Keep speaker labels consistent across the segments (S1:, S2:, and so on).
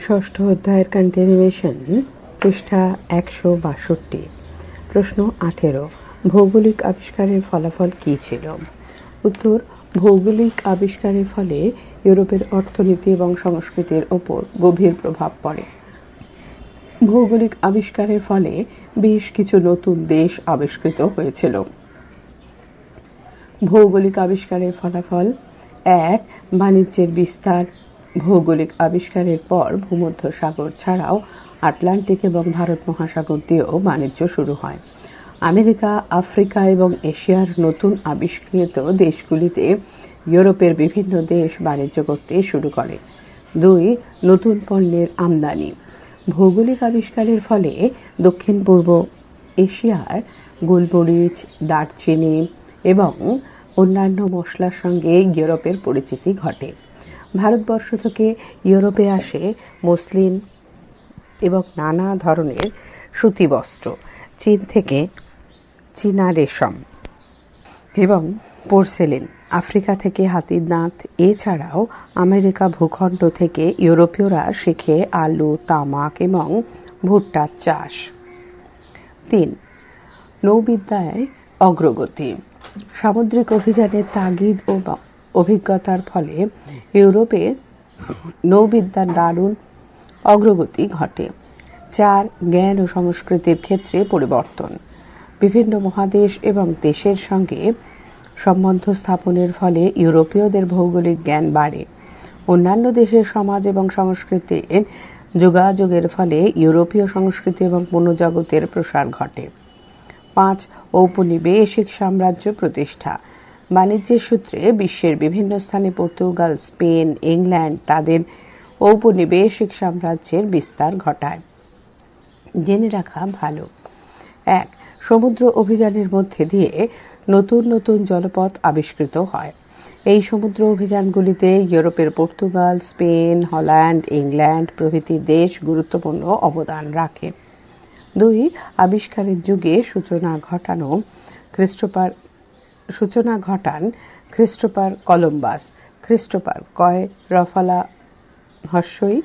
S1: ষষ্ঠ অধ্যায়ের কন্টিনিউয়েশন, পৃষ্ঠা 162। প্রশ্ন 18, ভৌগোলিক আবিষ্কারের ফলাফল কী ছিল? উত্তর: ভৌগোলিক আবিষ্কারের ফলে ইউরোপের অর্থনীতি এবং সংস্কৃতির ওপর গভীর প্রভাব পড়ে। ভৌগোলিক আবিষ্কারের ফলে বেশ কিছু নতুন দেশ আবিষ্কৃত হয়েছিল। ভৌগোলিক আবিষ্কারের ফলাফল: 1. বাণিজ্যের বিস্তার। ভৌগোলিক আবিষ্কারের পর ভূমধ্যসাগর ছাড়াও আটলান্টিক এবং ভারত মহাসাগর দিয়েও বাণিজ্য শুরু হয়। আমেরিকা, আফ্রিকা এবং এশিয়ার নতুন আবিষ্কৃত দেশগুলিতে ইউরোপের বিভিন্ন দেশ বাণিজ্য করতে শুরু করে। 2. নতুন পণ্যের আমদানি। ভৌগোলিক আবিষ্কারের ফলে দক্ষিণ পূর্ব এশিয়ার গোলমরিচ, দারচিনি এবং অন্যান্য মশলার সঙ্গে ইউরোপের পরিচিতি ঘটে। ভারতবর্ষ থেকে ইউরোপে আসে মসলিন এবং নানা ধরনের সুতি বস্ত্র, চীন থেকে চীনা রেশম এবং পোর্সেলিন, আফ্রিকা থেকে হাতির দাঁত। এছাড়াও আমেরিকা ভূখণ্ড থেকে ইউরোপীয়রা শিখে আলু, তামাক এবং ভুট্টার চাষ। 3. নৌবিদ্যায় অগ্রগতি। সামুদ্রিক অভিযানের তাগিদ ও অভিজ্ঞতার ফলে ইউরোপে নৌবিদ্যার দারুণ অগ্রগতি ঘটে। 4. জ্ঞান ও সংস্কৃতির ক্ষেত্রে পরিবর্তন। বিভিন্ন মহাদেশ এবং দেশের সঙ্গে সম্বন্ধ স্থাপনের ফলে ইউরোপীয়দের ভৌগোলিক জ্ঞান বাড়ে। অন্যান্য দেশের সমাজ এবং সংস্কৃতির যোগাযোগের ফলে ইউরোপীয় সংস্কৃতি এবং মনোজগতের প্রসার ঘটে। 5. ঔপনিবেশিক সাম্রাজ্য প্রতিষ্ঠা। বাণিজ্যের সূত্রে বিশ্বের বিভিন্ন স্থানে পর্তুগাল, স্পেন, ইংল্যান্ড তাদের ঔপনিবেশিক সাম্রাজ্যের বিস্তার ঘটায়। জেনে রাখা ভালো। 1. সমুদ্র অভিযানের মধ্যে দিয়ে নতুন নতুন জলপথ আবিষ্কৃত হয়। এই সমুদ্র অভিযানগুলিতে ইউরোপের পর্তুগাল, স্পেন, হল্যান্ড, ইংল্যান্ড প্রভৃতি দেশ গুরুত্বপূর্ণ অবদান রাখে। 2. আবিষ্কারের যুগে সূচনা ঘটান খ্রিস্টোফার কলম্বাস। খ্রিস্টোফার কয় রফলা হস্যই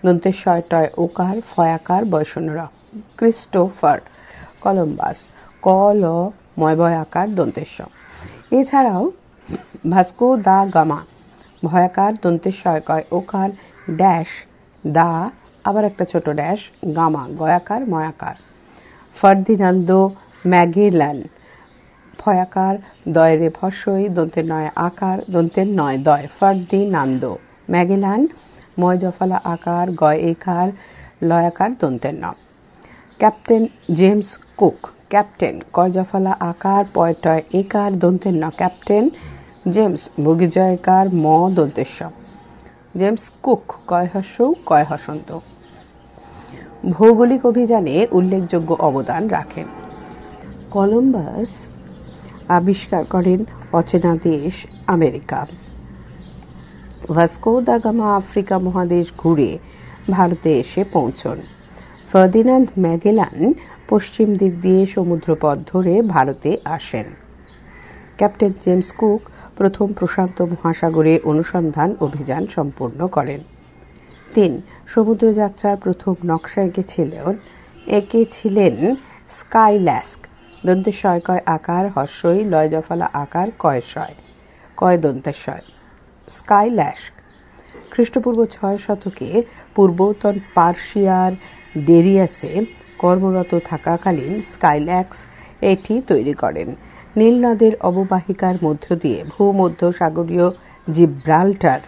S1: দন্তেশ্বয় টয় ওকার ফয়াকার বয়শূন্য। ক্রিস্টোফার কলম্বাস ক ল ময় আকার দন্তেশ্ব। এছাড়াও ভাস্কো দা গামা ভয়াকার দন্তেশ্বয় কয় ওকার ড্যাশ দা আবার একটা ছোট ড্যাশ গামা গয়াকার ময়াকার। ফার্দিনান্দো ম্যাগেলান ফয়াকার দয় রে ভস্যই দন্তের নয় আকার দন্তের নয় দয় ফার্দিনান্দো ম্যাগেলান ময় জফলা আকার গয় একার লয়াকার দন্তের ন। Captain James cook. ক্যাপ্টেন কয় জফলা আকার পয়টয় একার দন্তের ন ক্যাপ্টেন জেমস বর্গীজয়কার ম দন্তেশ্ব। জেমস কুক কয় হস্য কয় হসন্ত। ভৌগোলিক অভিযানে উল্লেখযোগ্য অবদান রাখেন। কলম্বাস আবিষ্কার করেন অচেনা দেশ America. Vasco da Gama Africa মহাদেশ ঘুরে ভারতে এসে পৌঁছন। ফার্দিনান্দ ম্যাগেলান পশ্চিম দিক দিয়ে সমুদ্রপথ ধরে ভারতে আসেন। ক্যাপ্টেন জেমস কুক প্রথম প্রশান্ত মহাসাগরে অনুসন্ধান অভিযান সম্পূর্ণ করেন। 3. সমুদ্রযাত্রার প্রথম নকশা এঁকেছিলেন স্কাইল্যাস্ক। দন্তেশ্বয় কয় আকার হস্যই লয় জফলা আকার কয়শয় কয় দন্তেশ্বয়। স্কাইল্যাস্ক খ্রিস্টপূর্ব 6 শতকে পূর্বতন পার্সিয়ার ডেরিয়াসে কর্মরত থাকাকালীন স্কাইল্যাক্স এটি তৈরি করেন। নীল নদের অববাহিকার মধ্য দিয়ে ভূমধ্যসাগরীয় জিব্রাল্টার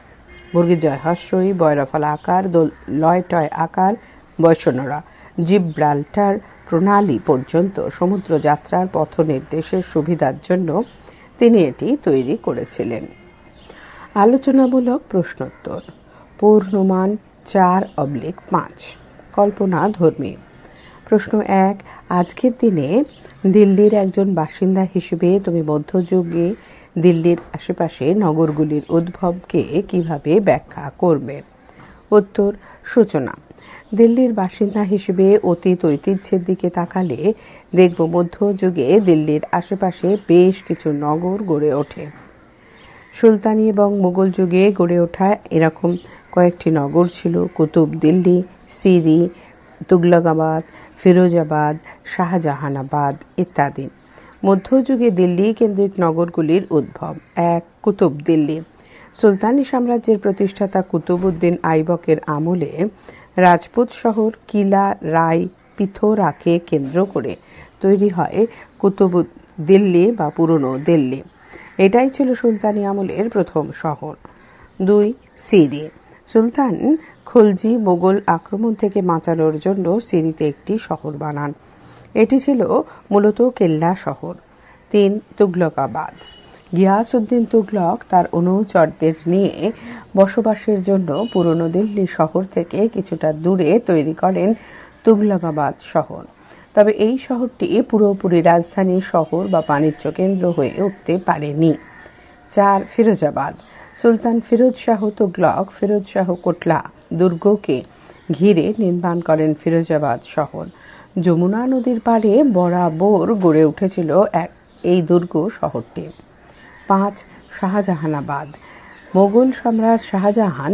S1: বর্গীজয় হস্যই বয়রফলা আকার লয়টয় আকার বয়শূন্যরা জিব্রাল্টার প্রণালী পর্যন্ত সমুদ্র যাত্রার পথ নির্দেশের সুবিধার জন্য তিনি এটি তৈরি করেছিলেন। আলোচনামূলক প্রশ্নোত্তর। পূর্ণমান 4/5। কল্পনা ধর্মী। প্রশ্ন 1, আজকের দিনে দিল্লির একজন বাসিন্দা হিসেবে তুমি মধ্যযুগে দিল্লির আশেপাশে নগরগুলির উদ্ভবকে কিভাবে ব্যাখ্যা করবে? উত্তর: সূচনা। দিল্লির বাসিন্দা হিসেবে অতীত ঐতিহ্যের দিকে তাকালে দেখব মধ্যযুগে দিল্লির আশেপাশে বেশ কিছু নগর গড়ে ওঠে। সুলতানি এবং মুঘল যুগে গড়ে ওঠা এরকম কয়েকটি নগর ছিল: কুতুব দিল্লি, সিরি, তুগলকাবাদ, ফিরোজাবাদ, শাহজাহানাবাদ ইত্যাদি। মধ্যযুগে দিল্লি কেন্দ্রিক নগরগুলির উদ্ভব। 1. কুতুব দিল্লি। সুলতানি সাম্রাজ্যের প্রতিষ্ঠাতা কুতুবউদ্দিন আইবকের আমলে রাজপুত শহর কিলা রায় পিথোরাকে কেন্দ্র করে তৈরি হয় কুতুব দিল্লি বা পুরনো দিল্লি। এটাই ছিল সুলতানি আমলের প্রথম শহর। 2. সিরি। সুলতান খলজি মোগল আক্রমণ থেকে বাঁচানোর জন্য সিরিতে একটি শহর বানান। এটি ছিল মূলত কেল্লা শহর। 3. তুগলকাবাদ। গিয়াসউদ্দিন তুগলক তার অনুচরদের নিয়ে বসবাসের জন্য পুরনো দিল্লি শহর থেকে কিছুটা দূরে তৈরি করেন তুগলকাবাদ শহর। তবে এই শহরটি পুরোপুরি রাজধানী শহর বা বাণিজ্য কেন্দ্র হয়ে উঠতে পারেনি। 4. ফিরোজাবাদ। সুলতান ফিরোজ শাহ তুগলক ফিরোজ শাহ কোটলা দুর্গকে ঘিরে নির্মাণ করেন ফিরোজাবাদ শহর। যমুনা নদীর পাড়ে বরাবর গড়ে উঠেছিল এই দুর্গ শহরটি। 5. শাহজাহানাবাদ। মোগল সম্রাট শাহজাহান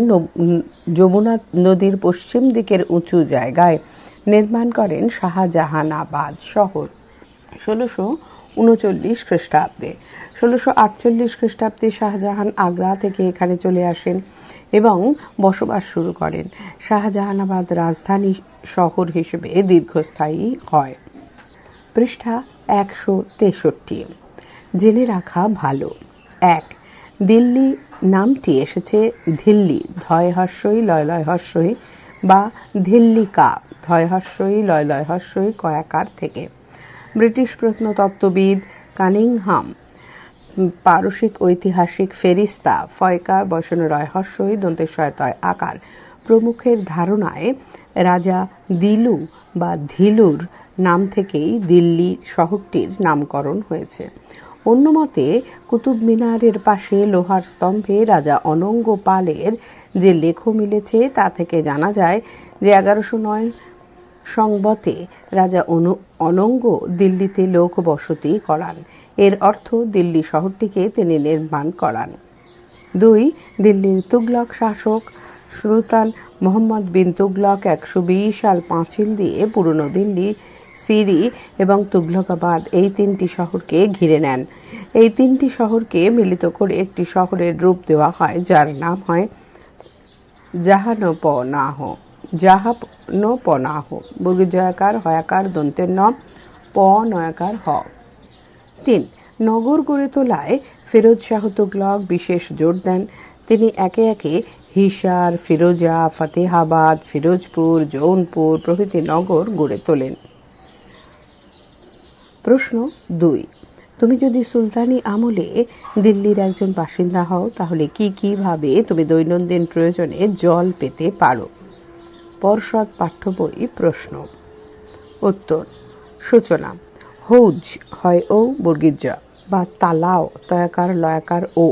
S1: যমুনা নদীর পশ্চিম দিকের উঁচু জায়গায় নির্মাণ করেন শাহজাহানাবাদ শহর 1639 খ্রিস্টাব্দে। 1648 খ্রিস্টাব্দে শাহজাহান আগ্রা থেকে এখানে চলে আসেন এবং বসবাস শুরু করেন। শাহজাহানাবাদ রাজধানী শহর হিসেবে দীর্ঘস্থায়ী হয়। পৃষ্ঠা 163। জেনে রাখা ভালো। 1. দিল্লি নামটি এসেছে ধিল্লি ধয় হস্যই লয় লয় হস্যই বা ধিল্লিকা ধয় হস্যই লয় লয় হস্যই কয়াকার থেকে। ব্রিটিশ প্রত্নতত্ত্ববিদ কানিংহাম, পারসিক ঐতিহাসিক ফেরিস্তা ফয়কার বসন রয় হস্যই দন্তেশয় তয় আকার প্রমুখের ধারণায় রাজা দিলু বা ধিলুর নাম থেকেই দিল্লি শহরটির নামকরণ হয়েছে। অন্য মতে কুতুব মিনারের পাশে লোহার স্তম্ভে রাজা অনঙ্গ পালের যে লেখ মিলেছে তা থেকে জানা যায় যে 1109 সংবতে রাজা অনঙ্গ দিল্লিতে লোক বসতি করান। এর অর্থ দিল্লি শহরটিকে তিনি নির্মাণ করান। 2. দিল্লির তুগলক শাসক সুলতান মোহাম্মদ বিন তুগলক 120 সাল পাঁচিল দিয়ে পুরনো দিল্লি, সিরি এবং তুগলকাবাদ এই তিনটি শহরকে ঘিরে নেন। এই তিনটি শহরকে মিলিত করে একটি শহরের রূপ দেওয়া হয় যার নাম হয় জাহানপনাহ। জাহানপনাহ বর্গজয়াকার হয়াকার দন্তের ন প নয়াকার হ। 3. নগর গড়ে তোলায় ফিরোজ শাহ তুগলক বিশেষ জোর দেন। তিনি একে একে হিসার, ফিরোজা, ফতেহাবাদ, ফিরোজপুর, জৌনপুর প্রভৃতি নগর গড়ে তোলেন। প্রশ্ন 2. তুমি যদি সুলতানি আমলে দিল্লির একজন বাসিন্দা হও তাহলে কি ভাবে তুমি দৈনন্দিন প্রয়োজনে জল পেতে পারো? পর্ষদ পাঠ্য বই প্রশ্ন। উত্তর। সূচনা। হৌজ হয় ও বর্গীজ বা তালাও তয়াকার লয়াকার ও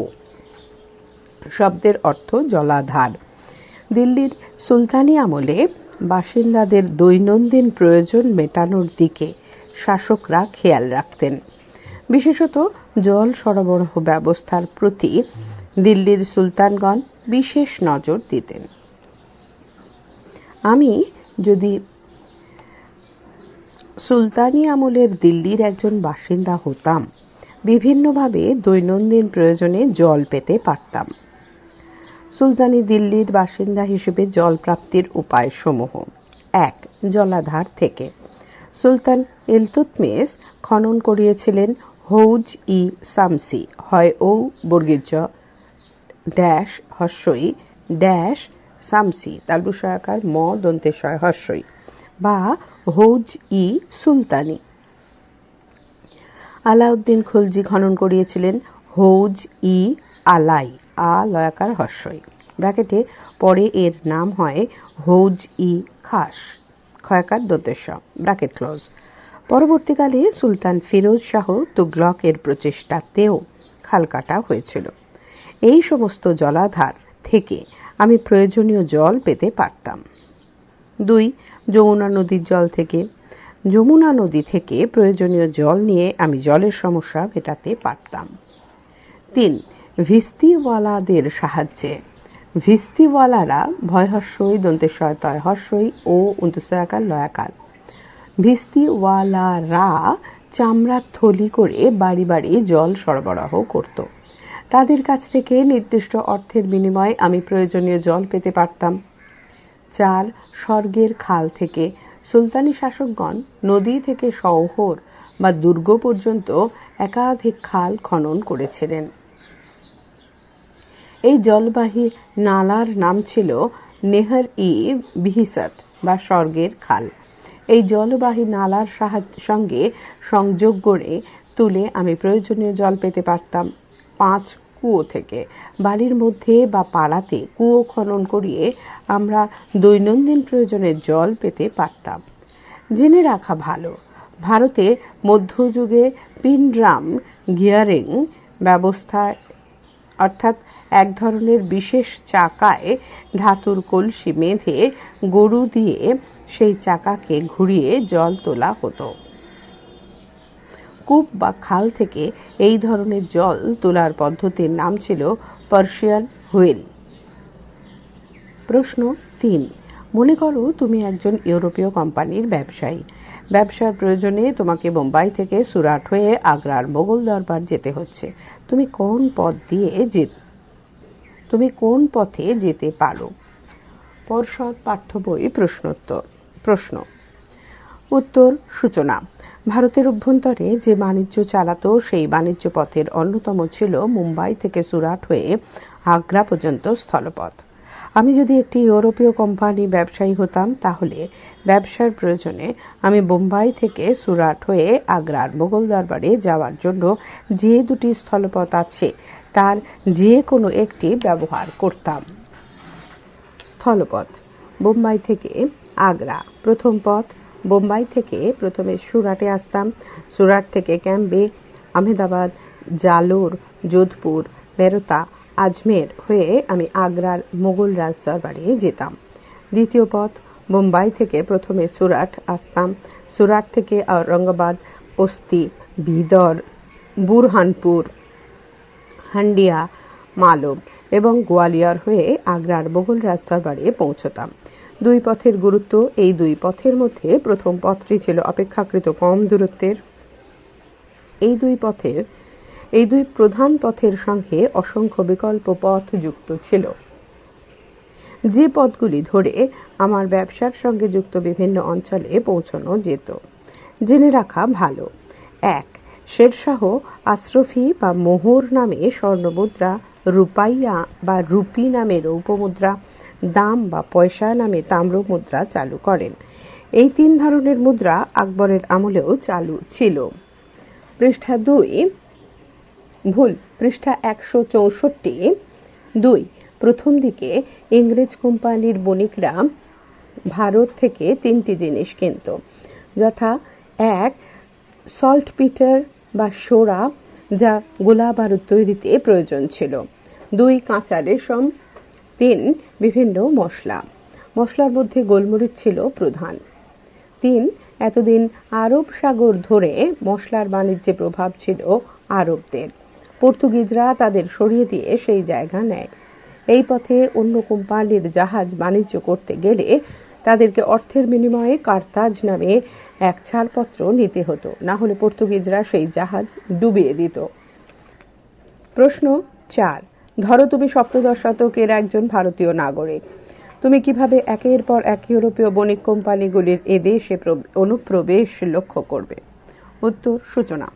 S1: শব্দের অর্থ জলাধার। দিল্লির সুলতানি আমলে বাসিন্দাদের দৈনন্দিন প্রয়োজন মেটানোর দিকে শাসকরা খেয়াল রাখতেন। বিশেষত জল সরবরাহ ব্যবস্থার প্রতি দিল্লির সুলতানগণ বিশেষ নজর দিতেন। আমি যদি সুলতানি আমলের দিল্লির একজন বাসিন্দা হতাম বিভিন্নভাবে দৈনন্দিন প্রয়োজনে জল পেতে পারতাম। সুলতানি দিল্লির বাসিন্দা হিসেবে জল প্রাপ্তির উপায় সমূহ। 1. জলাধার থেকে। সুলতান ইলতুৎমিশ খনন করিয়েছিলেন হৌজ ই শামসি হয় ও বর্গীজ ড্যাশ হস্যই ড্যাশ শামসি তালবুসয়াকার ম দন্তেশয় হস্যই বা হৌজ ই সুলতানি। আলাউদ্দিন খলজি খনন করিয়েছিলেন হৌজ ই আলাই আ লয়াকার হস্যই ব্র্যাকেটে পরে এর নাম হয় হৌজ ই খাস ক্ষয়াকার দন্তেশ ব্র্যাকেট ক্লোজ। পরবর্তীকালে সুলতান ফিরোজ শাহ তুগলকের প্রচেষ্টাতেও খাল কাটা হয়েছিল। এই সমস্ত জলাধার থেকে আমি প্রয়োজনীয় জল পেতে পারতাম। 2. যমুনা নদীর জল থেকে। যমুনা নদী থেকে প্রয়োজনীয় জল নিয়ে আমি জলের সমস্যা মেটাতে পারতাম। 3. ভিস্তিওয়ালাদের সাহায্যে। ভিস্তিওয়ালারা ভয়হস্যই দন্তেশ্বয় তয় হস্যই ও অন্তঃসয়াকার লয়াকার। ভিস্তিওয়ালারা চামড়ার থলি করে বাড়ি বাড়ি জল সরবরাহ করত। তাদের কাছ থেকে নির্দিষ্ট অর্থের বিনিময়ে আমি প্রয়োজনীয় জল পেতে পারতাম। 4. স্বর্গের খাল থেকে সুলতানি শাসকগণ নদী থেকে শহর বা দুর্গ পর্যন্ত একাধিক খাল খনন করেছিলেন। এই জলবাহী নালার নাম ছিল নেহর-ই বিহিসত বা স্বর্গের খাল। এই জলবাহী নালার সঙ্গে সংযোগ গড়ে তুলে আমি প্রয়োজনীয় জল পেতে পারতাম। 5. কুয়ো থেকে বাড়ির মধ্যে বা পাড়াতে কুয়ো খনন করিয়ে আমরা দৈনন্দিন প্রয়োজনের জল পেতে পারতাম। জেনে রাখা ভালো, ভারতে মধ্যযুগে পিনড্রাম গিয়ারিং ব্যবস্থা অর্থাৎ এক ধরনের বিশেষ চাকায় ধাতুর কলসি বেঁধে গরু দিয়ে সেই চাকাকে ঘুরিয়ে জল তোলা হতো। কূপ বা খাল থেকে এই ধরনের জল তোলার পদ্ধতির নাম ছিল পার্সিয়ান হুইল। প্রশ্ন 3. মনে করো তুমি একজন ইউরোপীয় কোম্পানির ব্যবসায়ী। ব্যবসার প্রয়োজনে তোমাকে বোম্বাই থেকে সুরাট হয়ে আগ্রার মোগল দরবার যেতে হচ্ছে। তুমি কোন পথে যেতে পারো? পর্ষদ পাঠ্য বই প্রশ্নোত্তর। প্রশ্ন উত্তর সূচনা। ভারতের অভ্যন্তরে যে বাণিজ্য চালাতো সেই বাণিজ্য পথের অন্যতম ছিল মুম্বাই থেকে সুরাট হয়ে আগ্রা পর্যন্ত স্থলপথ। আমি যদি একটি ইউরোপীয় কোম্পানি ব্যবসায়ী হতাম তাহলে ব্যবসার প্রয়োজনে আমি বোম্বাই থেকে সুরাট হয়ে আগ্রার মোগল দরবারে যাওয়ার জন্য যে দুটি স্থলপথ আছে তার যে কোনো একটি ব্যবহার করতাম। স্থলপথ: বোম্বাই থেকে আগ্রা। প্রথম পথ: বোম্বাই থেকে প্রথমে সুরাটে আসতাম। সুরাট থেকে ক্যাম্বে, আহমেদাবাদ, জালোর, যোধপুর, মেরতা, আজমের হয়ে আমি আগ্রার মোগল রাজদরবারে যেতাম। দ্বিতীয় পথ: বোম্বাই থেকে প্রথমে সুরাট আসতাম। সুরাট থেকে ঔরঙ্গাবাদ, বস্তি, বিদর, বুরহানপুর, হান্ডিয়া, মালব এবং গোয়ালিয়র হয়ে আগ্রার মোগল রাজদরবারে পৌঁছতাম। দুই পথের গুরুত্ব: এই দুই পথের মধ্যে প্রথম পথটি ছিল অপেক্ষাকৃত কম দূরত্বের। এই দুই প্রধান পথের সঙ্গে অসংখ্য বিকল্প পথ যুক্ত ছিল, যে পথগুলি ধরে আমার ব্যবসার সঙ্গে যুক্ত বিভিন্ন অঞ্চলে পৌঁছানো যেত। জেনে রাখা ভালো: 1. শেরশাহ আশরফি বা মোহর নামে স্বর্ণমুদ্রা, রূপাইয়া বা রুপি নামে রৌপ্যমুদ্রা, দাম বা পয়সা নামে তাম্রমুদ্রা চালু করেন। এই 3 ধরনের মুদ্রা আকবরের আমলেও চালু ছিল। পৃষ্ঠা 164। 2. প্রথম দিকে ইংরেজ কোম্পানির বণিকরা ভারত থেকে 3টি জিনিস কিনত, যথা 1. সল্টপিটার বা সোরা, যা গোলা বারুদ তৈরিতে প্রয়োজন ছিল। 2. কাঁচা রেশম। 3. বিভিন্ন মশলার মধ্যে গোলমরিচ ছিল প্রধান। 3. এতদিন আরব সাগর ধরে মশলার বাণিজ্যে প্রভাব ছিল আরবদের। পর্তুগিজরা তাদের সরিয়ে দিয়ে সেই জায়গা নেয়। এই পথে অন্য কোম্পানির জাহাজ বাণিজ্য করতে গেলে তাদেরকে অর্থের বিনিময়ে কার্তাজ নামে এক ছাড়পত্র নিতে হতো, না হলে পর্তুগিজরা সেই জাহাজ ডুবিয়ে দিত। প্রশ্ন 4. ধরো তুমি সপ্তদশ শতকের একজন ভারতীয় নাগরিক। তুমি কিভাবে একের পর এক ইউরোপীয় বণিক কোম্পানিগুলির এদেশে অনুপ্রবেশ লক্ষ্য করবে? উত্তর সূচনা।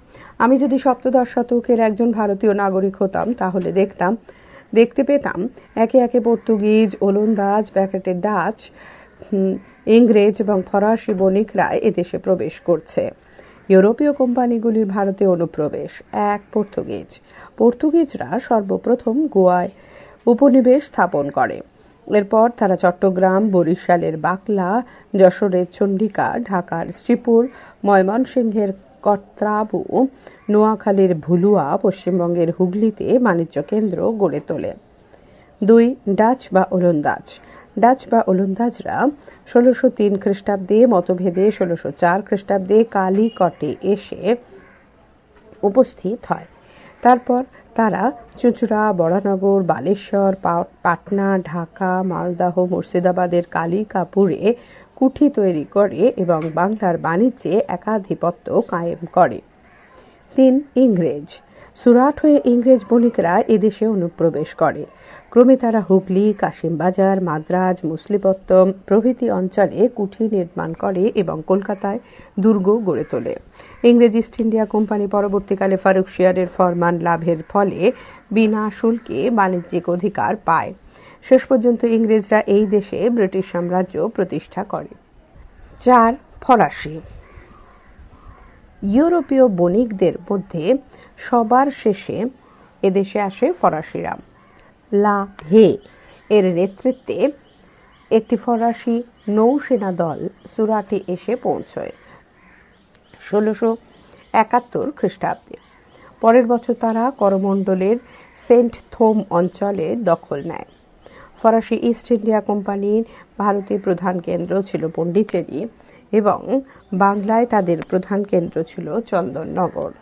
S1: আমি যদি সপ্তদশ শতকের একজন ভারতীয় নাগরিক হতাম তাহলে দেখতে পেতাম একে একে পর্তুগিজ, ওলন্দাজ, ডাচ, ইংরেজ এবং ফরাসি বণিকরা এদেশে প্রবেশ করছে। ইউরোপীয় কোম্পানিগুলির ভারতে অনুপ্রবেশ। 1. পর্তুগিজরা সর্বপ্রথম গোয়ায় উপনিবেশ স্থাপন করে। এরপর তারা চট্টগ্রাম, বরিশালের বাকলা, যশোরের চন্ডিকা, ঢাকার শ্রীপুর, ময়মনসিংহের কর্তাবু, নোয়াখালীর ভুলুয়া, পশ্চিমবঙ্গের হুগলিতে বাণিজ্য কেন্দ্র গড়ে তোলে। 2. ডাচ বা ওলন্দাজরা 1603 খ্রিস্টাব্দে মতভেদে 1604 খ্রিস্টাব্দে কালিকটে এসে উপস্থিত হয়। তারপর তারা চুঁচুড়া, বরানগর, বালেশ্বর, পাটনা, ঢাকা, মালদহ, মুর্শিদাবাদের কালিকাপুরে কুঠি তৈরি করে এবং বাংলার বাণিজ্যে একাধিপত্য কায়েম করে। 3. ইংরেজ। সুরাট হয়ে ইংরেজ বণিকরা এদেশে অনুপ্রবেশ করে। ক্রমে তারা হুগলি, কাশিমবাজার, মাদ্রাজ, মছলিপট্টম প্রভৃতি অঞ্চলে কুঠি নির্মাণ করে এবং কলকাতায় দুর্গ গড়ে তোলে। ইংরেজ ইস্ট ইন্ডিয়া কোম্পানি পরবর্তীকালে ফারুকশিয়ারের ফরমান লাভের ফলে বিনা শুল্কে বাণিজ্যিক অধিকার পায়। শেষ পর্যন্ত ইংরেজরা এই দেশে ব্রিটিশ সাম্রাজ্য প্রতিষ্ঠা করে। 4. ফরাসি। ইউরোপীয় বণিকদের মধ্যে সবার শেষে এদেশে আসে ফরাসিরা। লা হে এর নেতৃত্বে একটি ফরাসি নৌসেনা দল সুরাটে এসে পৌঁছয় 1671 খ্রিস্টাব্দে। পরের বছর তারা করমণ্ডলের সেন্ট থোম অঞ্চলে দখল নেয়। ফরাসি ইস্ট ইন্ডিয়া কোম্পানির ভারতে প্রধান কেন্দ্র ছিল পণ্ডিচেরি এবং বাংলায় তাদের প্রধান কেন্দ্র ছিল চন্দননগর।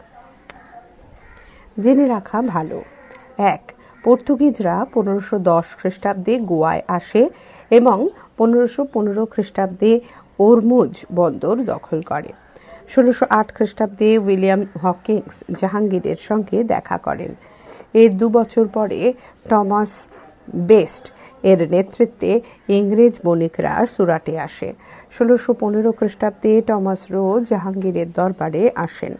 S1: জেনে রাখা ভালো। 1. পর্তুগিজরা 1510 খ্রিস্টাব্দে গোয়ায় আসে এবং 1515 খ্রিস্টাব্দে ওরমুজ বন্দর দখল করে। 1608 খ্রিস্টাব্দে উইলিয়াম হকিংস জাহাঙ্গীরের সঙ্গে দেখা করেন। এর 2 বছর পরে টমাস বেস্ট এর নেতৃত্বে ইংরেজ বণিকরা সুরাটে আসে। 1615 খ্রিস্টাব্দে টমাস রো জাহাঙ্গীরের দরবারে আসেন।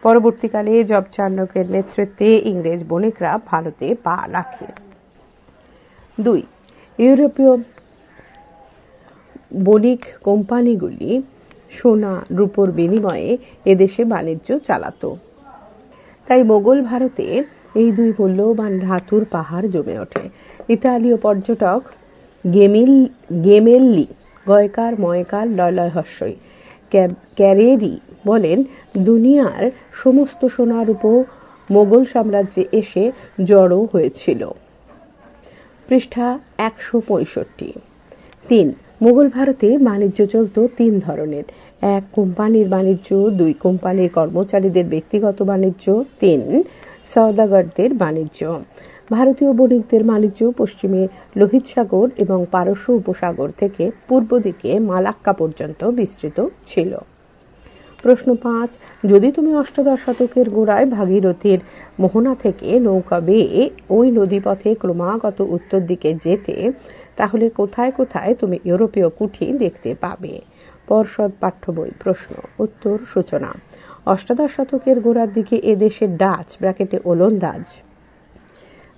S1: পরবর্তীকালে জব চার্নকের নেতৃত্বে ইংরেজ বণিকরা ভারতে পা রাখে। 2. ইউরোপীয় বণিক কোম্পানিগুলি সোনা রূপোর বিনিময়ে এদেশে বাণিজ্য চালাত। তাই মোগল ভারতে এই 2 মূল্যবান ধাতুর পাহাড় জমে ওঠে। ইতালীয় পর্যটক গেমেল্লি গয়কার ময়কার লয় হস্যই ক্যারেরি বলেন, দুনিয়ার সমস্ত সোনা রূপো মোগল সাম্রাজ্যে এসে জড়ো হয়েছিল। পৃষ্ঠা 165। 3. মোগল ভারতে বাণিজ্য চলত 3 ধরনের। 1. কোম্পানির বাণিজ্য। 2. কোম্পানির কর্মচারীদের ব্যক্তিগত বাণিজ্য। 3. সওদাগরদের বাণিজ্য। ভারতীয় বণিকদের বাণিজ্য পশ্চিমে লোহিত সাগর এবং পারস্য উপসাগর থেকে পূর্ব দিকে মালাক্কা পর্যন্ত বিস্তৃত ছিল। প্রশ্ন 5. যদি তুমি অষ্টাদশ শতকের গোড়ায় ভাগীরথীর মোহনা থেকে নৌকা বেয়ে ওই নদীপথে ক্রমাগত উত্তর দিকে যেতে, তাহলে কোথায় কোথায় তুমি ইউরোপীয় কুঠি দেখতে পাবে? পর্ষদ পাঠ্য বই। প্রশ্ন উত্তর সূচনা। অষ্টাদশ শতকের গোড়ার দিকে এদেশে ডাচ ওলন্দাজ,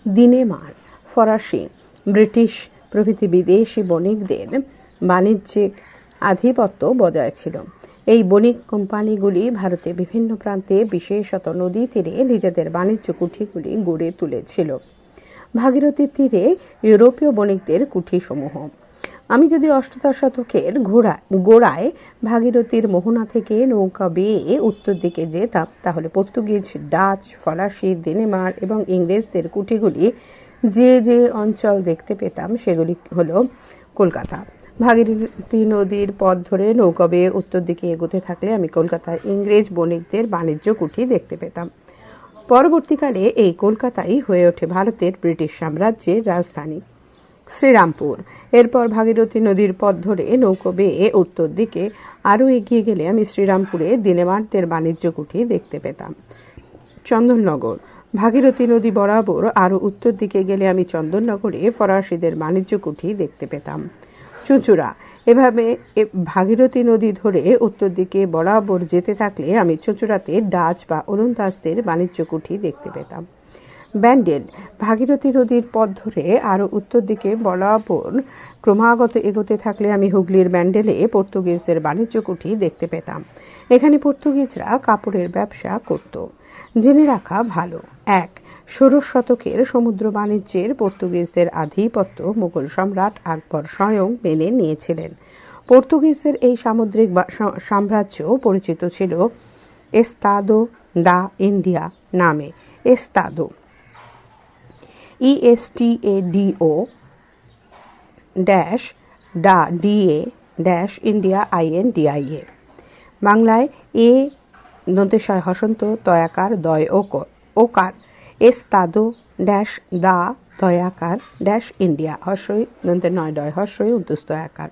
S1: দিনেমার, ফরাসি, ব্রিটিশ প্রভৃতি বিদেশি বণিকদের বাণিজ্যিক আধিপত্য বজায় ছিল। এই বণিক কোম্পানিগুলি ভারতে বিভিন্ন প্রান্তে বিশেষত নদী তীরে নিজেদের বাণিজ্য কুঠিগুলি গড়ে তুলেছিল। ভাগীরথীর তীরে ইউরোপীয় বণিকদের কুঠিসমূহ। আমি যদি অষ্টাদশ শতকের গোড়ায় ভাগীরথীর মোহনা থেকে নৌকা বেয়ে উত্তর দিকে যেতাম, তাহলে পর্তুগিজ, ডাচ, ফরাসি, ডেনমার্ক এবং ইংরেজদের কুঠিগুলি যে যে অঞ্চল দেখতে পেতাম সেগুলি হলো কলকাতা। ভাগীরথী নদীর পথ ধরে নৌকা বেয়ে উত্তর দিকে এগোতে থাকলে আমি কলকাতায় ইংরেজ বণিকদের বাণিজ্য কুঠি দেখতে পেতাম। পরবর্তীকালে এই কলকাতাই হয়ে ওঠে ভারতের ব্রিটিশ সাম্রাজ্যের রাজধানী শ্রীরামপুর। এরপর ভাগীরথী নদীর পথ ধরে নৌকা বেয়ে উত্তর দিকে আরও এগিয়ে গেলে আমি শ্রীরামপুরে দিনেমারদের বাণিজ্য কুঠি দেখতে পেতাম। চন্দননগর। ভাগীরথী নদী বরাবর আরও উত্তর দিকে গেলে আমি চন্দননগরে ফরাসিদের বাণিজ্য কুঠি দেখতে পেতাম। চুঁচুড়া। এভাবে ভাগীরথী নদী ধরে উত্তর দিকে বরাবর যেতে থাকলে আমি চুঁচুড়াতে ডাচ বা ওলন্দাজদের বাণিজ্য কুঠি দেখতে পেতাম। ব্যান্ডেল। ভাগীরথী নদীর পথ ধরে আরও উত্তর দিকে বরাবর ক্রমাগত এগোতে থাকলে আমি হুগলির ব্যান্ডেলে পর্তুগিজদের বাণিজ্য কুঠি দেখতে পেতাম। এখানে পর্তুগিজরা কাপড়ের ব্যবসা করত। জেনে রাখা ভালো। 1. ষোড়শ শতকের সমুদ্র বাণিজ্যের পর্তুগিজদের আধিপত্য মুঘল সম্রাট আকবর স্বয়ং মেনে নিয়েছিলেন। পর্তুগিজদের এই সামুদ্রিক সাম্রাজ্য পরিচিত ছিল এস্তাদো দা ইন্ডিয়া নামে। এস্তাদো ESTADO ডা DA ইন্ডিয়া INDIA। বাংলায় এ দন্তেশয় হসন্ত তয়াকার দয় ওকার এস্তাদো ড্যাশ দা দয়াকার ড্যাশ ইন্ডিয়া হর্ষই দন্তের 9 ডয় হর্ষই উদ্যস্ত আকার।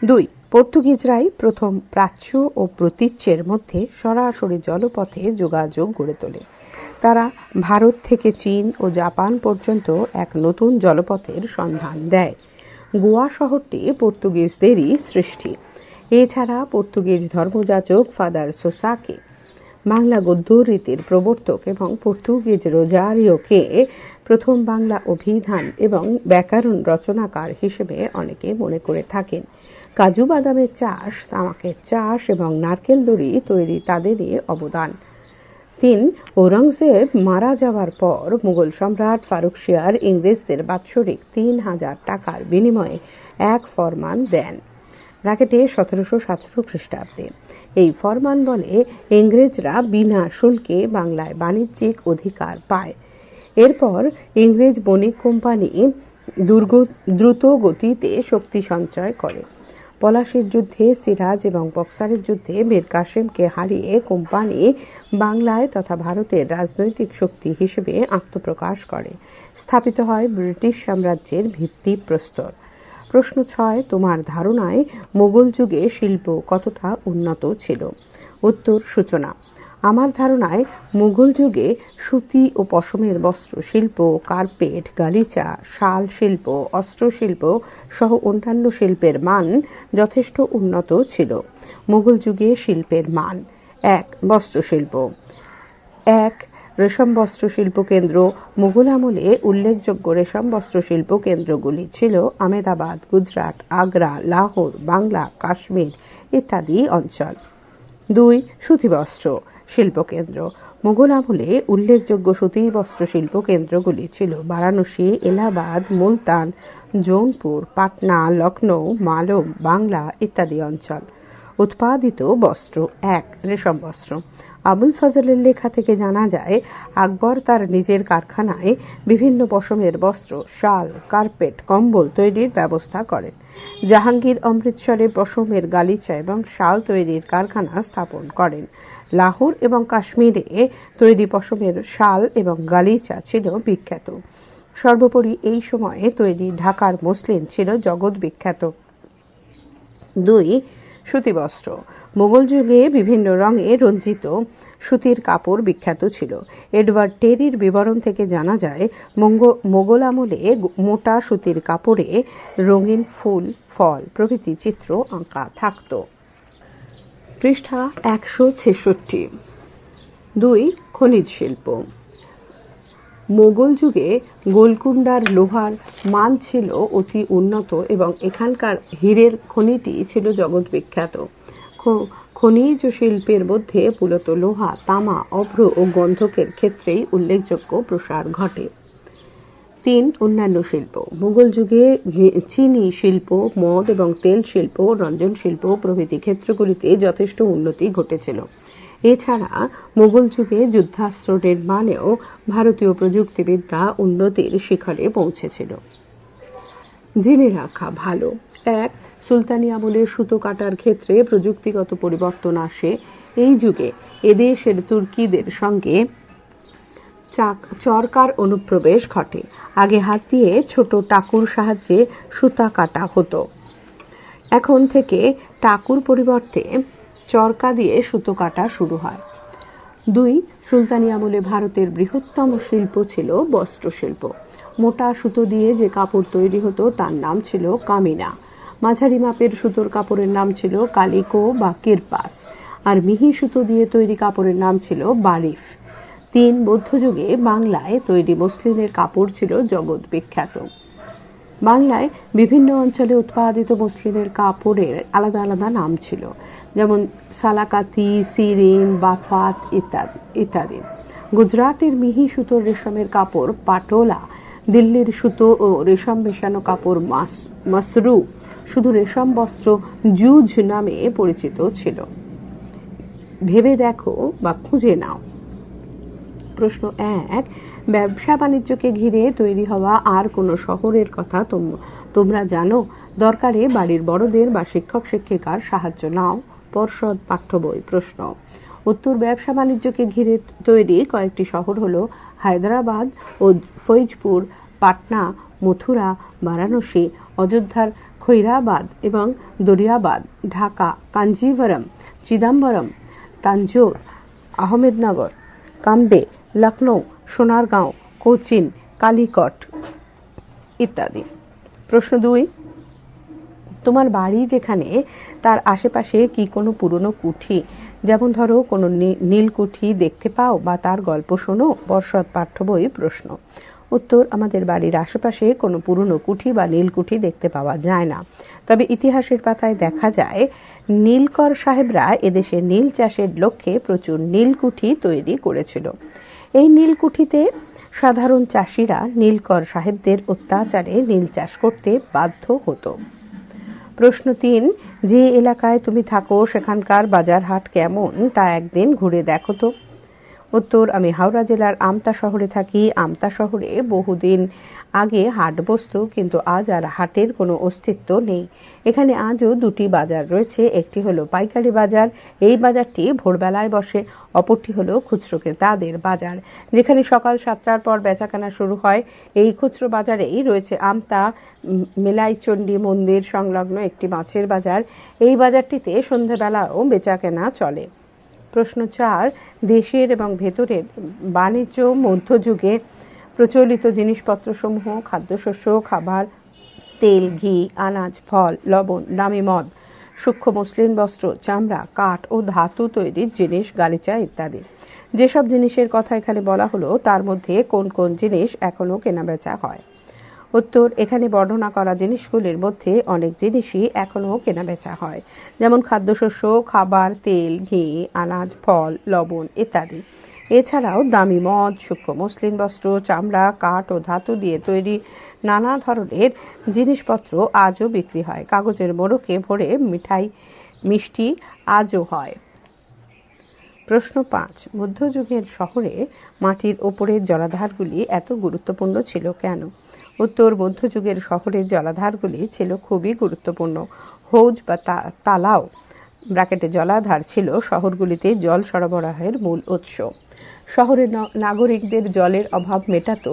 S1: 2. পর্তুগিজরাই প্রথম প্রাচ্য ও প্রতীচ্যের মধ্যে সরাসরি জলপথে যোগাযোগ গড়ে তোলে। তারা ভারত থেকে চীন ও জাপান পর্যন্ত এক নতুন জলপথের সন্ধান দেয়। গোয়া শহরটি পর্তুগিজদেরই সৃষ্টি। এছাড়া পর্তুগিজ ধর্মযাজক ফাদার সোসাকে বাংলা গদ্য রীতির প্রবর্তক এবং পর্তুগিজ রোজারিওকে প্রথম বাংলা অভিধান এবং ব্যাকরণ রচনাকার হিসেবে অনেকে মনে করে থাকেন। কাজু বাদামের চাষ, তামাকের চাষ এবং নারকেল দড়ি তৈরি তাদেরই অবদান। 3. ঔরঙ্গজেব মারা যাওয়ার পর মুঘল সম্রাট ফারুকশিয়ার ইংরেজদের বাৎসরিক 3000 টাকার বিনিময়ে এক ফরমান দেন ব্র্যাকেটে 1717 খ্রিস্টাব্দে। এই ফরমান বলে ইংরেজরা বিনা শুল্কে বাংলায় বাণিজ্যিক অধিকার পায়। এরপর ইংরেজ বণিক কোম্পানি দ্রুত গতিতে শক্তি সঞ্চয় করে। পলাশির যুদ্ধে সিরাজ এবং বক্সারের যুদ্ধে মীর কাসেমকে হারিয়ে কোম্পানি বাংলায় তথা ভারতের রাজনৈতিক শক্তি হিসেবে আত্মপ্রকাশ করে। স্থাপিত হয় ব্রিটিশ সাম্রাজ্যের ভিত্তিপ্রস্তর। প্রশ্ন 6. তোমার ধারণায় মোগল যুগে শিল্প কতটা উন্নত ছিল? উত্তর: সূচনা। আমার ধারণায় মুঘল যুগে সুতি ও পশমের বস্ত্র শিল্প, কার্পেট, গালিচা, শাল শিল্প, অস্ত্রশিল্প সহ অন্যান্য শিল্পের মান যথেষ্ট উন্নত ছিল। মুঘল যুগে শিল্পের মান: 1. বস্ত্রশিল্প। 1. রেশম বস্ত্র শিল্প কেন্দ্র। মুঘল আমলে উল্লেখযোগ্য রেশম বস্ত্র শিল্প কেন্দ্রগুলি ছিল আহমেদাবাদ, গুজরাট, আগ্রা, লাহোর, বাংলা, কাশ্মীর ইত্যাদি অঞ্চল। 2. সুতি বস্ত্র শিল্প কেন্দ্র। মুঘল আমলে উল্লেখযোগ্য সুতি বস্ত্র শিল্প কেন্দ্রগুলি ছিল বারাণসী, এলাহাবাদ, মুলতান, জৌনপুর, পাটনা, লখনৌ, মালম, বাংলা ইত্যাদি অঞ্চল। উৎপাদিত বস্ত্র: 1. রেশম বস্ত্র। আবুল ফজলের লেখা থেকে জানা যায় আকবর তার নিজের কারখানায় বিভিন্ন পশমের বস্ত্র, শাল, কার্পেট, কম্বল তৈরির ব্যবস্থা করেন। জাহাঙ্গীর অমৃতসরে পশমের গালিচা এবং শাল তৈরির কারখানা স্থাপন করেন। লাহোর এবং কাশ্মীরে তৈরি পশমের শাল এবং গালিচা ছিল বিখ্যাত। সর্বোপরি এই সময়ে তৈরি ঢাকার মসলিন ছিল জগৎ বিখ্যাত। 2. সুতি বস্ত্র। মুঘল যুগে বিভিন্ন রঙে রঞ্জিত সুতির কাপড় বিখ্যাত ছিল। এডওয়ার্ড টেরির বিবরণ থেকে জানা যায় মোগল আমলে মোটা সুতির কাপড়ে রঙিন ফুল, ফল প্রভৃতি চিত্র আঁকা থাকত। পৃষ্ঠা 166। 2. খনিজ শিল্প। মোগল যুগে গোলকুন্ডার লোহার মান ছিল অতি উন্নত এবং এখানকার হীরের খনিটি ছিল জগৎ বিখ্যাত। খনিজ শিল্পের মধ্যে মূলত লোহা, তামা, অভ্র ও গন্ধকের ক্ষেত্রেই উল্লেখযোগ্য প্রসার ঘটে। 3. অন্যান্য শিল্প। মুঘল যুগে চিনি শিল্প, মদ এবং তেল শিল্প, রঞ্জন শিল্প প্রভৃতি ক্ষেত্রগুলিতে যথেষ্ট উন্নতি ঘটেছিল। এছাড়া মুঘল যুগে যুদ্ধাস্ত্র নির্মাণেও ভারতীয় প্রযুক্তিবিদ্যা উন্নতির শিখরে পৌঁছেছিল। জেনে রাখা ভালো। 1. সুলতানি আমলের সুতো কাটার ক্ষেত্রে প্রযুক্তিগত পরিবর্তন আসে। এই যুগে এদেশের তুর্কিদের সঙ্গে চরকার অনুপ্রবেশ ঘটে। আগে হাত দিয়ে ছোট টাকুর সাহায্যে সুতা কাটা হতো। এখন থেকে টাকুর পরিবর্তে চরকা দিয়ে সুতো কাটা শুরু হয়। 2. সুলতানি আমলে ভারতের বৃহত্তম শিল্প ছিল বস্ত্র শিল্প। মোটা সুতো দিয়ে যে কাপড় তৈরি হতো তার নাম ছিল কামিনা। মাঝারি মাপের সুতোর কাপড়ের নাম ছিল কালিকো বা কিরপাস, আর মিহি সুতো দিয়ে তৈরি কাপড়ের নাম ছিল বারিফ। 3. মধ্যযুগে বাংলায় তৈরি মসলিনের কাপড় ছিল জগৎ বিখ্যাত। বাংলায় বিভিন্ন অঞ্চলে উৎপাদিত মসলিনের কাপড়ের আলাদা আলাদা নাম ছিল, যেমন সালাকাতি, সিরিন, বাফাত ইত্যাদি। গুজরাটের মিহি সুতোর রেশমের কাপড় পাটোলা, দিল্লির সুতো ও রেশম মেশানো কাপড় মাসরু, শুধু রেশম বস্ত্র জুজ নামে পরিচিত ছিল। ভেবে দেখো বা খুঁজে নাও। প্রশ্ন 1. ব্যবসা বাণিজ্যকে ঘিরে তৈরি হওয়া আর কোন শহরের কথা তোমরা জানো? দরকারে বাড়ির বড়দের বা শিক্ষক শিক্ষিকার সাহায্য নাও। পর্ষদ পাঠ্য বই। প্রশ্ন: উত্তর ব্যবসা বাণিজ্যকে ঘিরে তৈরি কয়েকটি শহর হল হায়দ্রাবাদ ও ফৈজপুর, পাটনা, মথুরা, বারাণসী, অযোধ্যার খৈরাবাদ এবং দরিয়াবাদ, ঢাকা, কাঞ্জিভরম, চিদাম্বরম, তাঞ্জোর, আহমেদনগর, কাম্বে, লখনৌ, সোনারগাঁও, কোচিন, কালিকট ইত্যাদি। প্রশ্ন 2, তোমার বাড়ি যেখানে তার আশেপাশে কি কোনো পুরনো কুঠি, যেমন ধরো কোনো নীলকুঠি দেখতে পাও বা তার গল্প শোনো? বর্ষদ পাঠ্য বই প্রশ্ন। উত্তর, আমাদের বাড়ির আশেপাশে কোনো পুরনো কুঠি বা নীলকুঠি দেখতে পাওয়া যায় না। তবে ইতিহাসের পাতায় দেখা যায় নীলকর সাহেবরা এদেশে নীল চাষের লক্ষ্যে প্রচুর নীলকুঠি তৈরি করেছিল। এই নীলকুঠিতে সাধারণ চাষিরা নীলকর সাহেবদের অত্যাচারে নীল চাষ করতে বাধ্য হতো। প্রশ্ন 3, যে এলাকায় তুমি থাকো সেখানকার বাজার হাট কেমন তা একদিন ঘুরে দেখো তো। উত্তর, আমি হাওড়া জেলার আমতা শহরে থাকি। আমতা শহরে বহুদিন আগে হাট বসত, কিন্তু আজ আর হাটের কোনো অস্তিত্ব নেই। এখানে আজও 2টি বাজার রয়েছে। একটি হলো পাইকারি বাজার, এই বাজারটি ভোরবেলায় বসে। অপরটি হলো খুচরো ক্রেতাদের বাজার, যেখানে সকাল 7টার পর বেচাকেনা শুরু হয়। এই খুচরো বাজারেই রয়েছে আমতা মেলাইচণ্ডী মন্দির সংলগ্ন একটি মাছের বাজার। এই বাজারটিতে সন্ধ্যাবেলাও বেচাকেনা চলে। প্রশ্ন 4, দেশের এবং ভেতরের বাণিজ্য মধ্যযুগে প্রচলিত জিনিসপত্রসমূহ, খাদ্যশস্য, খাবার, তেল, ঘি, আনাজ, ফল, লবণ, দামি মদ, সূক্ষ্ম মসলিন বস্ত্র, চামড়া, কাঠ ও ধাতু তৈরির জিনিস, গালিচা ইত্যাদি। যেসব জিনিসের কথা এখানে বলা হলো তার মধ্যে কোন কোন জিনিস এখনো কেনাবেচা হয়? উত্তর, এখানে বর্ণনা করা জিনিসগুলির মধ্যে অনেক জিনিসই এখনো কেনাবেচা হয়, যেমন খাদ্যশস্য, খাবার, তেল, ঘি, আনাজ, ফল, লবণ ইত্যাদি। এছাড়াও দামি মদ, সূক্ষ্ম মসলিন বস্ত্র, চামড়া, কাঠ ও ধাতু দিয়ে তৈরি নানা ধরনের জিনিসপত্র আজও বিক্রি হয়। কাগজের মোড়কে ভরে মিষ্টি আজও হয়। প্রশ্ন 5, মধ্যযুগের শহরে মাটির ওপরের জলাধারগুলি এত গুরুত্বপূর্ণ ছিল কেন? উত্তর, মধ্যযুগের শহরের জলাধারগুলি ছিল খুবই গুরুত্বপূর্ণ। হৌজ বা তালাও ব্র্যাকেটে জলাধার ছিল শহরগুলিতে জল সরবরাহের মূল উৎস। শহরের নাগরিকদের জলের অভাব মেটাত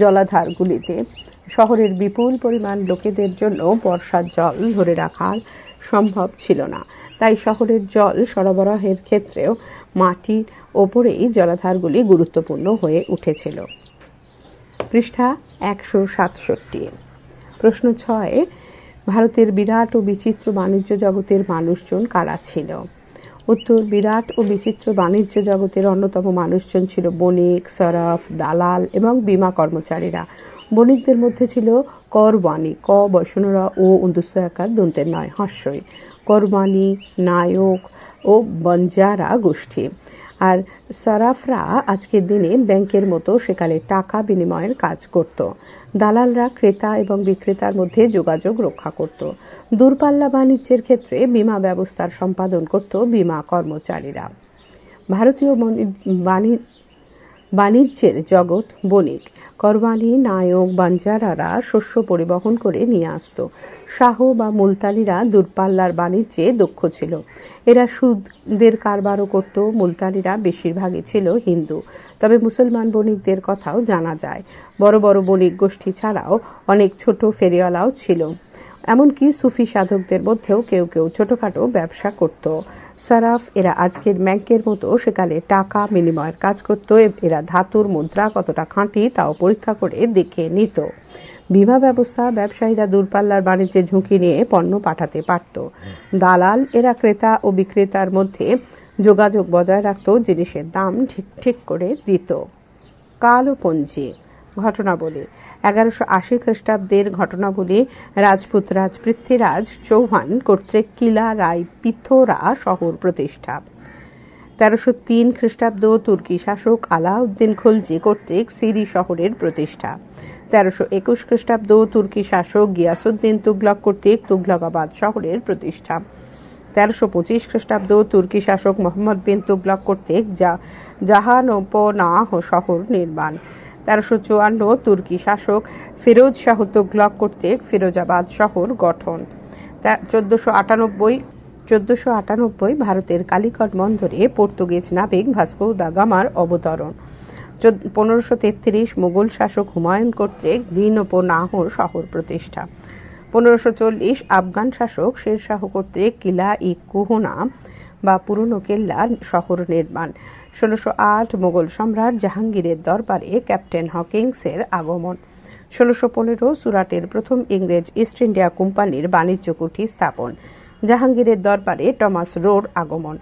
S1: জলাধারগুলিতে। শহরের বিপুল পরিমাণ লোকেদের জন্য বর্ষার জল ধরে রাখা সম্ভব ছিল না, তাই শহরের জল সরবরাহের ক্ষেত্রেও মাটির ওপরেই জলাধারগুলি গুরুত্বপূর্ণ হয়ে উঠেছিল। পৃষ্ঠা 167। প্রশ্ন 6, ভারতের বিরাট ও বিচিত্র বাণিজ্য জগতের মানুষজন কারা ছিল? উত্তর, বিরাট ও বিচিত্র বাণিজ্য জগতের অন্যতম মানুষজন ছিল বণিক, সরাফ, দালাল এবং বীমা কর্মচারীরা। বণিকদের মধ্যে ছিল করওয়ানি, ক বৈষ্ণরা ও উন্দুসয়াকার দন্তের নয় হর্ষই, করওয়ানি, নায়ক ও বঞ্জারা গোষ্ঠী। আর সরাফরা আজকের দিনে ব্যাংকের মতো সেকালে টাকা বিনিময়ের কাজ করত। দালালরা ক্রেতা এবং বিক্রেতার মধ্যে যোগাযোগ রক্ষা করত। দূরপাল্লা বাণিজ্যের ক্ষেত্রে বীমা ব্যবস্থার সম্পাদন করত বীমা কর্মচারীরা। ভারতীয় বাণিজ্যের জগৎ বণিক, করওয়ানি, নায়ক, বাঞ্জারারা শস্য পরিবহন করে নিয়ে আসত। শাহ বা মুলতানিরা দূরপাল্লার বাণিজ্যে দক্ষ ছিল। এরা সুদের কারবারও করত। মুলতানিরা বেশিরভাগই ছিল হিন্দু, তবে মুসলমান বণিকদের কথাও জানা যায়। বড় বড় বণিক গোষ্ঠী ছাড়াও অনেক ছোট ফেরিওয়ালাও ছিল। এমনকি সুফি সাধকদের মধ্যেও কেউ কেউ ছোটখাটো ব্যবসা করত। সারাফ এরা আজকের ব্যাংকের মতো সেকালে টাকা বিনিময়ের কাজ করত। এরা ধাতুর মুদ্রা কতটা খাঁটি তাও পরীক্ষা করে দেখে নিত। বীমা ব্যবস্থা, ব্যবসায়ীরা দূরপাল্লার বাণিজ্যে ঝুঁকি নিয়ে পণ্য পাঠাতে পারত। দালাল এরা ক্রেতা ও বিক্রেতার মধ্যে যোগাযোগ বজায় রাখত, জিনিসের দাম ঠিক করে দিত। কালপঞ্জি ঘটনাবলী। 1180 খ্রিস্টাব্দের ঘটনাবলী। রাজপুত রাজ পৃথ্বীরাজ চৌহান কর্তৃক কিলা রায় পিথোরা শহর প্রতিষ্ঠা। 1303 খ্রিস্টাব্দ তুর্কি শাসক আলাউদ্দিন খলজি কর্তৃক সিরি শহরের প্রতিষ্ঠা। 1321 খ্রিস্টাব্দ তুর্কি শাসক গিয়াসুদ্দিন তুগলক কর্তৃক তুগলকাবাদ শহরের প্রতিষ্ঠা। 1325 খ্রিস্টাব্দ তুর্কি শাসক মোহাম্মদ বিন তুগলক কর্তৃক জাহানপনাহ শহর নির্মাণ। 1354 তুর্কি শাসক ফিরোজ শাহ তুগলক কর্তৃক ফিরোজাবাদ শহর গঠন। 1498 1498 ভারতের কালিকট বন্দরে পর্তুগিজ নাবিক ভাস্কো দা গামার অবতরণ। 1533 মুঘল শাসক হুমায়ুন কর্তৃক দিন-ও-নাহর শহর প্রতিষ্ঠা। 1540 আফগান শাসক শের শাহ কর্তৃক কিলা-ই-কুহনা বা পুরনো কেল্লা শহর নির্মাণ। 1608 মোগল সম্রাট জাহাঙ্গীরের দরবারে ক্যাপ্টেন হকিংসের আগমন। 1615 সুরাটের প্রথম ইংরেজ ইস্ট ইন্ডিয়া কোম্পানির বাণিজ্য কুঠি স্থাপন। জাহাঙ্গীরের দরবারে টমাস রোর আগমন।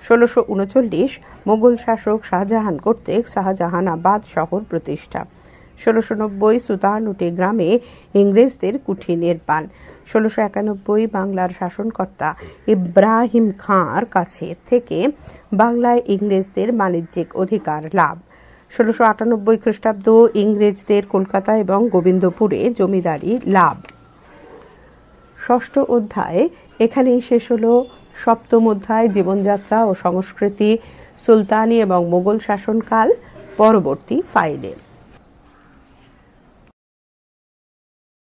S1: 1639 মোগল শাসক শাহজাহান কর্তৃক শাহজাহানাবাদ শহর প্রতিষ্ঠা। 1690 সুতানুটি গ্রামে ইংরেজদের কুঠি নির্মাণ। 1691 বাংলার শাসনকর্তা ইব্রাহিম খাঁর কাছে থেকে বাংলায় ইংরেজদের বাণিজ্যিক অধিকার লাভ। 1698 খ্রিস্টাব্দ ইংরেজদের কলকাতা এবং গোবিন্দপুরে জমিদারি লাভ। ষষ্ঠ অধ্যায় এখানেই শেষ হলো। সপ্তম অধ্যায় জীবনযাত্রা ও সংস্কৃতি, সুলতানি এবং মোগল শাসনকাল পরবর্তী ফাইলে।